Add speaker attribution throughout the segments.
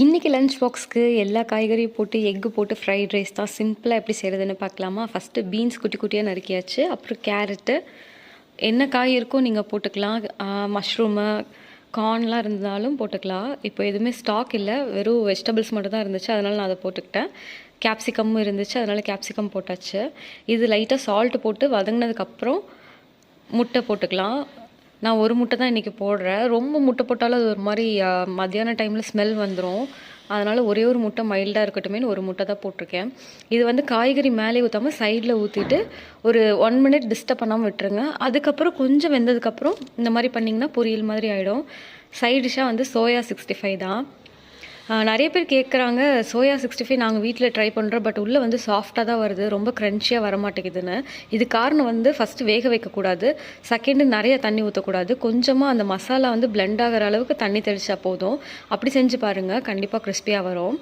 Speaker 1: இன்றைக்கி லஞ்ச் பாக்ஸ்க்கு எல்லா காய்கறியும் போட்டு எக்கு போட்டு ஃப்ரைட் ரைஸ் தான். சிம்பிளாக எப்படி செய்கிறதுன்னு பார்க்கலாமா? ஃபஸ்ட்டு பீன்ஸ் குட்டி குட்டியாக நறுக்கியாச்சு. அப்புறம் கேரட்டு, என்ன காய் இருக்கோ நீங்கள் போட்டுக்கலாம். மஷ்ரூமு, கார்ன்லாம் இருந்தாலும் போட்டுக்கலாம். இப்போ எதுவுமே ஸ்டாக் இல்லை, வெறும் வெஜிடபிள்ஸ் மட்டும் தான் இருந்துச்சு, அதனால் நான் அதை போட்டுக்கிட்டேன். கேப்சிகமும் இருந்துச்சு, அதனால் கேப்சிகம் போட்டாச்சு. இது லைட்டாக சால்ட்டு போட்டு வதங்கினதுக்கப்புறம் முட்டை போட்டுக்கலாம். நான் ஒரு முட்டை தான் இன்றைக்கி போடுறேன். ரொம்ப முட்டை போட்டாலும் அது ஒரு மாதிரி மத்தியான டைமில் ஸ்மெல் வந்துடும். அதனால் ஒரே ஒரு முட்டை மைல்டாக இருக்கட்டுமேனு ஒரு முட்டை தான் போட்டிருக்கேன். இது வந்து காய்கறி மேலே ஊற்றாமல் சைடில் ஊற்றிட்டு ஒரு 1 மினிட் டிஸ்டர்ப் பண்ணாமல் விட்டுருங்க. அதுக்கப்புறம் கொஞ்சம் வெந்ததுக்கப்புறம் இந்த மாதிரி பண்ணிங்கன்னா பொரியல் மாதிரி ஆகிடும். சைட் டிஷ்ஷாக வந்து சோயா 65 தான். நிறைய பேர் கேட்குறாங்க, சோயா 65 நாங்கள் வீட்டில் ட்ரை பண்ணுறோம், பட் உள்ளே வந்து சாஃப்டாக தான் வருது, ரொம்ப க்ரன்ச்சியாக வர மாட்டேங்குதுன்னு. இது காரணம் வந்து ஃபஸ்ட்டு வேக வைக்கக்கூடாது, செகண்டு நிறைய தண்ணி ஊற்றக்கூடாது, கொஞ்சமாக அந்த மசாலா வந்து பிளெண்ட் ஆகிற அளவுக்கு தண்ணி தெளித்தா போதும். அப்படி செஞ்சு பாருங்கள், கண்டிப்பாக கிறிஸ்பியாக வரும்.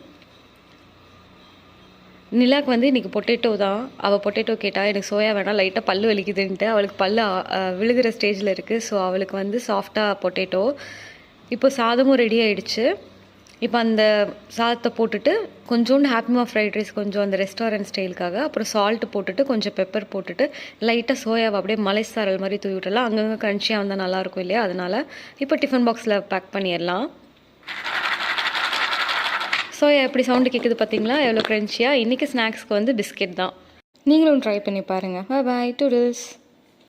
Speaker 1: நிலாக்கு வந்து இன்றைக்கி பொட்டேட்டோ தான். அவள் பொட்டேட்டோ கேட்டால், எனக்கு சோயா வேணாம், லைட்டாக பல்லு வலிக்குதுன்ட்டு. அவளுக்கு பல்லு விழுகிற ஸ்டேஜில் இருக்குது. ஸோ அவளுக்கு வந்து சாஃப்டாக பொட்டேட்டோ. இப்போ சாதமும் ரெடி ஆகிடுச்சு. இப்போ அந்த சாதத்தை போட்டுட்டு கொஞ்சோண்டு ஹாப்பிமா ஃப்ரைட் ரைஸ், கொஞ்சம் அந்த ரெஸ்டாரண்ட் ஸ்டைலுக்காக, அப்புறம் சால்ட்டு போட்டுட்டு கொஞ்சம் பெப்பர் போட்டுட்டு லைட்டாக சோயாவை அப்படியே மலை சாரல் மாதிரி தூவி விட்டுடலாம். அங்கங்கே க்ரன்ச்சியாக வந்தால் நல்லாயிருக்கும் இல்லையா? அதனால் இப்போ டிஃபன் பாக்ஸில் பேக் பண்ணிடலாம். சோயா எப்படி சவுண்டு கேட்குது பார்த்தீங்களா? எவ்வளோ க்ரன்ச்சியாக. இன்றைக்கி ஸ்நாக்ஸ்க்கு வந்து பிஸ்கெட் தான். நீங்களும் ட்ரை பண்ணி பாருங்கள். பாய் டூடுல்ஸ்.